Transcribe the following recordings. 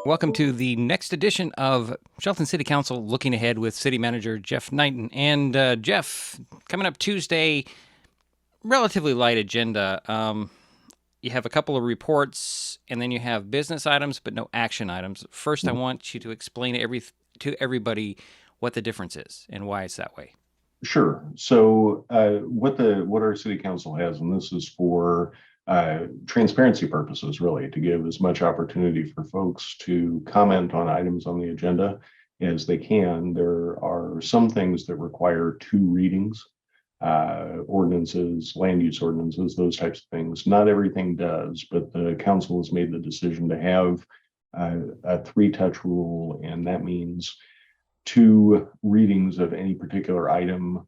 Welcome to the next edition of Shelton City Council Looking Ahead with City Manager Jeff Niten. And Jeff, coming up Tuesday, relatively light agenda. You have a couple of reports, and then you have business items, but no action items. First, I want you to explain to everybody what the difference is and why it's that way. Sure. So what our city council has, and this is for transparency purposes, really, to give as much opportunity for folks to comment on items on the agenda as they can. There are some things that require two readings, ordinances, land use ordinances, those types of things. Not everything does, but the council has made the decision to have a three-touch rule, and that means two readings of any particular item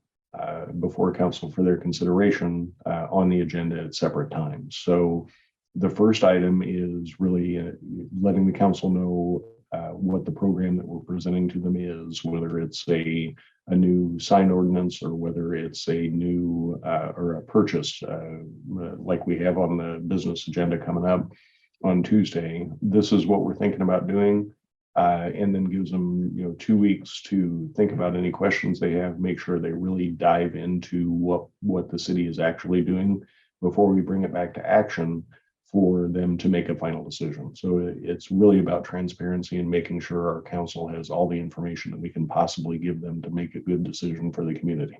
before council for their consideration on the agenda at separate times. So the first item is really letting the council know what the program that we're presenting to them is, whether it's a new sign ordinance or whether it's a new or a purchase like we have on the business agenda coming up on Tuesday. This is what we're thinking about doing. And then gives them 2 weeks to think about any questions they have, make sure they really dive into what the city is actually doing before we bring it back to action for them to make a final decision. So it's really about transparency and making sure our council has all the information that we can possibly give them to make a good decision for the community.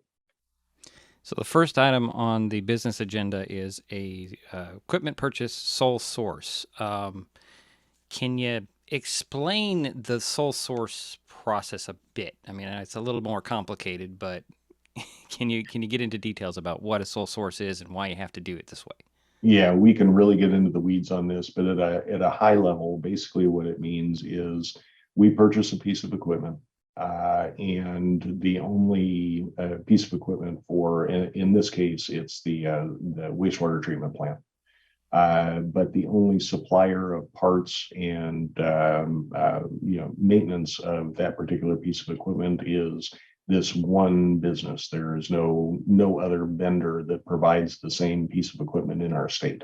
So the first item on the business agenda is a equipment purchase sole source. Can you explain the sole source process a bit? I mean, it's a little more complicated, but can you get into details about what a sole source is and why you have to do it this way? Yeah, we can really get into the weeds on this, but at a high level, basically what it means is we purchase a piece of equipment, and the only piece of equipment for, in this case, it's the wastewater treatment plant. But the only supplier of parts and maintenance of that particular piece of equipment is this one business. There is no other vendor that provides the same piece of equipment in our state,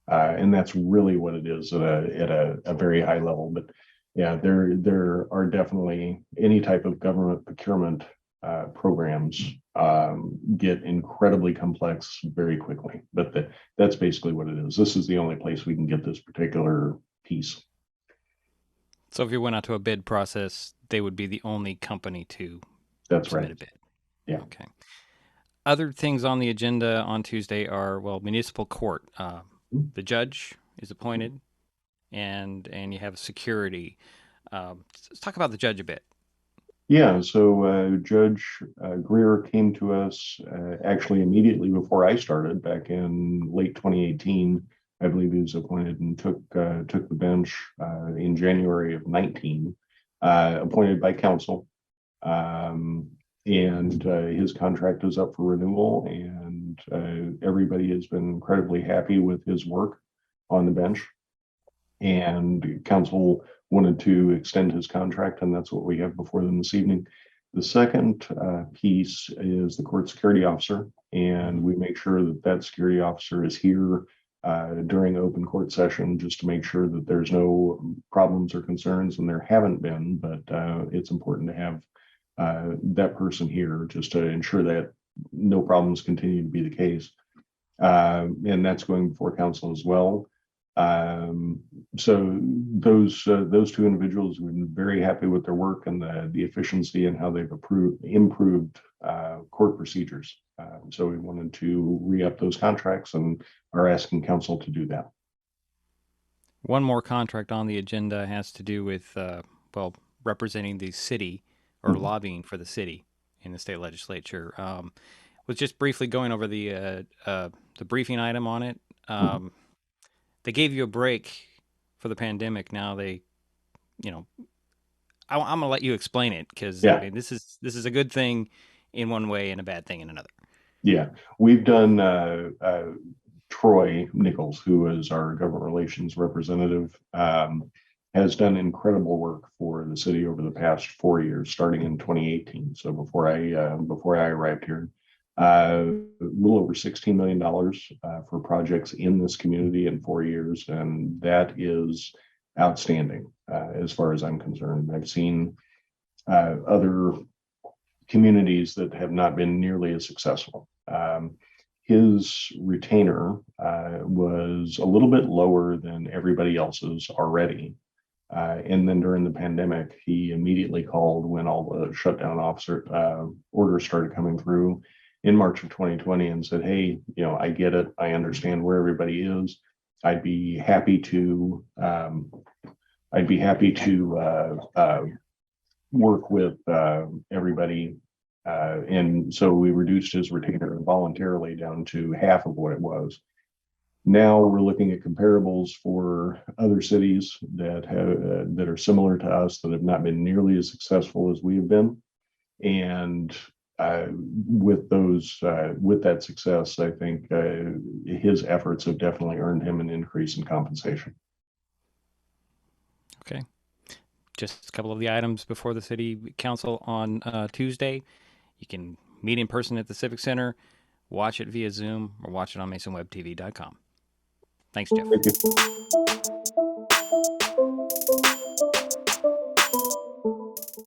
and that's really what it is at a very high level. But yeah, there are definitely any type of government procurement programs get incredibly complex very quickly, but that's basically what it is. This is the only place we can get this particular piece. So if you went out to a bid process, they would be the only company to That's submit right. a bid. Yeah. Okay. Other things on the agenda on Tuesday are, well, Municipal Court. The judge is appointed, and you have security. Let's talk about the judge a bit. Yeah, so Judge Greer came to us actually immediately before I started back in late 2018. I believe he was appointed and took the bench in January of 19, appointed by council. And his contract is up for renewal, and everybody has been incredibly happy with his work on the bench. And council wanted to extend his contract, and that's what we have before them this evening. The second piece is the court security officer, and we make sure that that security officer is here during open court session just to make sure that there's no problems or concerns, and there haven't been, but it's important to have that person here just to ensure that no problems continue to be the case. And that's going before council as well. So those two individuals have been very happy with their work and the efficiency and how they've improved court procedures. So we wanted to re-up those contracts and are asking council to do that. One more contract on the agenda has to do with, representing the city or lobbying for the city in the state legislature. Was just briefly going over the briefing item on it. They gave you a break for the pandemic. Now I'm gonna let you explain it because Yeah. I mean this is a good thing in one way and a bad thing in another. Yeah, we've done Troy Nichols, who is our government relations representative, has done incredible work for the city over the past 4 years, starting in 2018. So before I arrived here, a little over $16 million for projects in this community in 4 years, and that is outstanding as far as I'm concerned. I've seen other communities that have not been nearly as successful. His retainer was a little bit lower than everybody else's already. And then during the pandemic, he immediately called when all the shutdown orders started coming through in March of 2020 and said, "Hey, I get it. I understand where everybody is. I'd be happy to work with everybody." And so we reduced his retainer voluntarily down to half of what it was. Now we're looking at comparables for other cities that are similar to us that have not been nearly as successful as we have been. And with that success, I think his efforts have definitely earned him an increase in compensation. Okay. Just a couple of the items before the city council on Tuesday. You can meet in person at the Civic Center, watch it via Zoom, or watch it on MasonWebTV.com. Thanks, Jeff. Thank you.